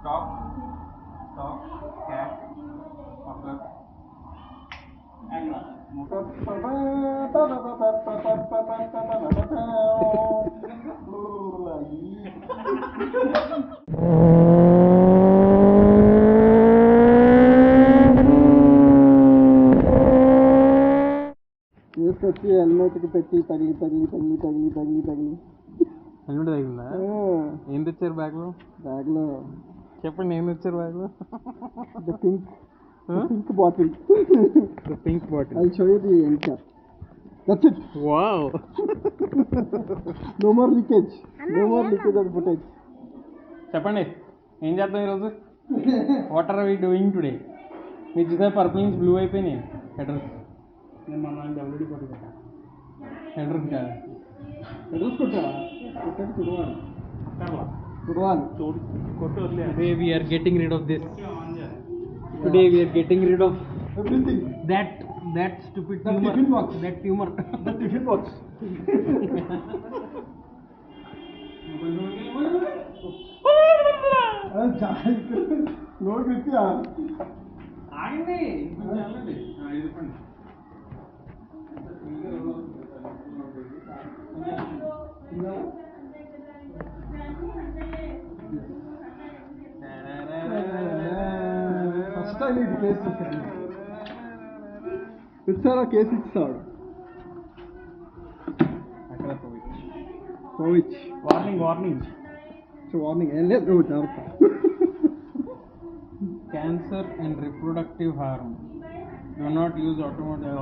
Stop, cat, muffler, and తీసుకొచ్చి హెల్మెట్కి పెట్టి తగిలి హెల్మెట్ తగిలిందా? ఏం తెచ్చారు బ్యాగ్లో? చెప్పండి, ఏం తెచ్చారు బ్యాగ్లో? Pink bottle. I'll show you the end cap. That's it. Wow. No more leakage of footage. చెప్పండి, ఏం చేద్దాం ఈరోజు? What are we doing today? మీరు చూసే పర్పుల్ నుంచి బ్లూ అయిపోయినాయి హెడర్స్. నేను మన ఆల్రెడీ కొట్టుకుంటా. హెడర్స్ కాదు, హెడర్స్ కొట్టాలి. Today we are getting rid of this. Today we are getting rid of everything. That stupid tumor. Tiffin box. That tumor. The tiffin box. Note పెట్టి ఆగండి. First time ఇది case ఇచ్చారా? Case ఇచ్చాడు. Warning ఏం లేదు, జాగ్రత్త. Cancer and reproductive harm. Do not use automotive.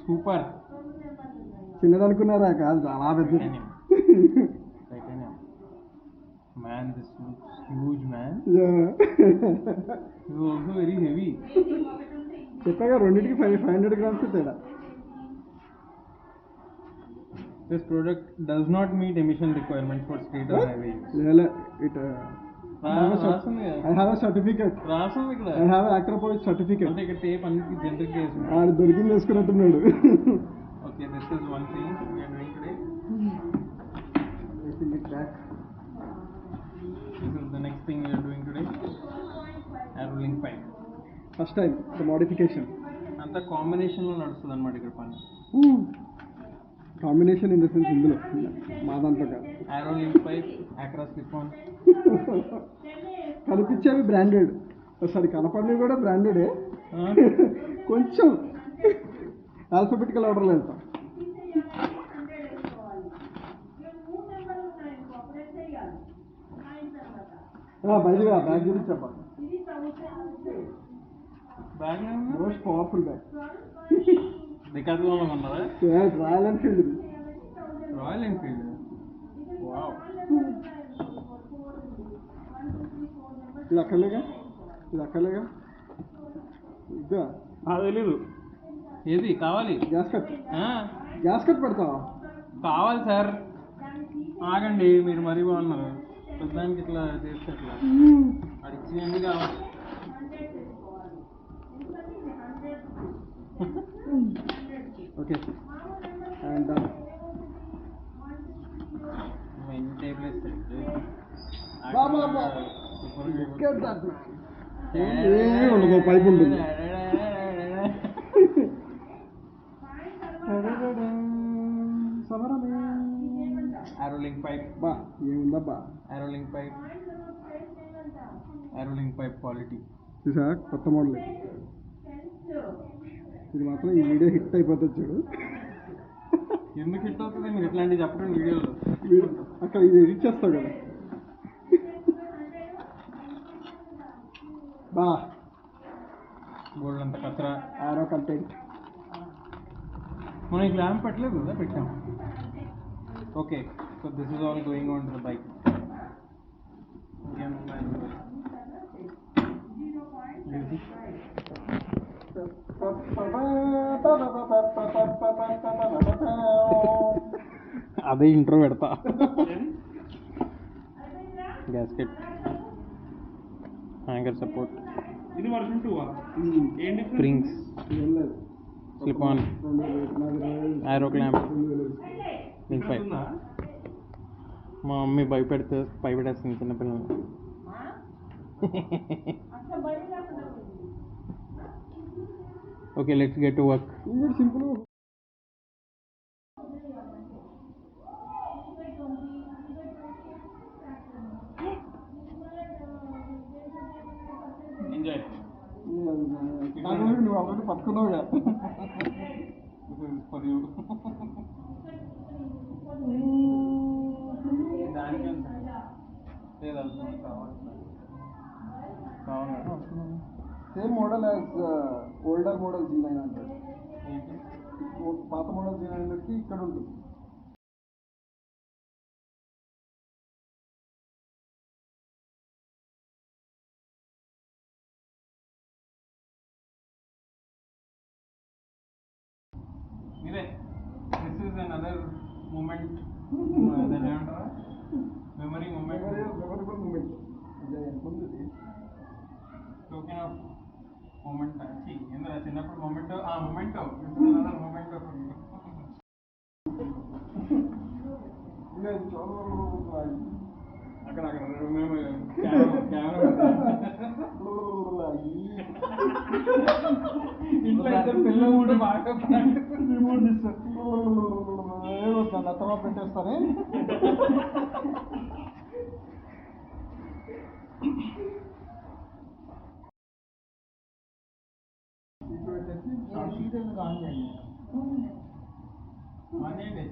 Super. చిన్నదనుకున్నారా? కాదు, చాలా పెద్ద. Man, this looks huge, man. Yeah. It is also very heavy. చెప్పాగా రెండింటికి 500 grams తేడా. This product does not meet emission requirements for street or highway use. I have a certificate. రాసింది ఇక్కడ. I have an Akrapovic certificate. అంటే ఇక్కడ tape అన్నిటికీ generic చేసి. ఆడు దొరికింది వేసుకున్నట్టున్నాడు. Okay, this is one thing we are doing today. Placing it back. This is the next thing we are doing today. Air rolling pipe. First time the modification. అంతా combination లో నడుస్తుంది అన్నమాట ఇక్కడ పని. కాంబినేషన్ ఇన్ ద సెన్స్ ఇందులో మా దాంట్లో కాదు. Air rolling pipe, Acra slipon. కనిపించేవి బ్రాండెడ్, సారీ కనపడినవి కూడా బ్రాండెడే. కొంచెం ఆల్ఫాబెటికల్ ఆర్డర్లో వెళ్తాం. బయలుగా బ్యాగ్ గురించి చెప్పాలి. Bag most powerful bag. Decathlon లో ఉన్నారా? Royal Enfield. వావ్. ఇది అక్కర్లేగా ఇదా తెలీదు. ఏది కావాలి? గ్యాస్ కట్ పెడతావా? కావాలి సార్. ఆగండి, మీరు మరీ బాగున్నారు. పెద్దానికి ఇట్లా చేస్తే అట్లా అడిచి కావాలి. ఓకే, అండ్ ఎన్ని టైప్లు వేస్తాయి? ఉండదు, పైపు ఉంటుంది. Rolling pipe. బా ఏముందబ్బా రోలింగ్ పైప్ క్వాలిటీ చూసా, కొత్త మోడల్. ఇది మాత్రం ఈ వీడియో హిట్ అయిపోతుంది చూడు. ఎందుకు హిట్ అవుతుంది? మీరు ఇట్లాంటివి చెప్పడం వీడియోలో. అక్కడ ఇది ఎడిట్ చేస్తావు కదా. బా గోల్డ్ అంత కచరా. ఆరో కంటెంట్. మనం ఈ ల్యాంప్ పెట్టలేదు కదా, పెట్టాం. Okay, so this is all going on to the bike. అదే ఇంట్రో పెడతా. Gasket, hanger support. ఇది వర్షన్ 2 ఏంటి స్ప్రింగ్స్ స్లిపాన్ ఏరో క్లాంప్ దీనిపై మా మమ్మీ భయపెట్టేస్తుంది చిన్నపిల్లలు. Okay, let's get to work. Simple. Enjoy. నువ్వు ఆల్రెడీ పట్టుకున్నావుగా. దానికి same model as older model Z900. పాత మోడల్ Z900కి ఇక్కడ ఉంటుంది. ఇదే this is another moment, memory moment, memorable moment. Token of moment. ఏందో చిన్నప్పుడు మూమెంట్, ఆ మూమెంట్ అనదర్ మూమెంట్. అక్కడ మేము కెమెరా ఇంట్లో ఇద్దరు పిల్లలు కూడా బాగా రిమోట్ తీస్తారు. తర్వాత పెట్టేస్తానే. ఆన్ చేయండి.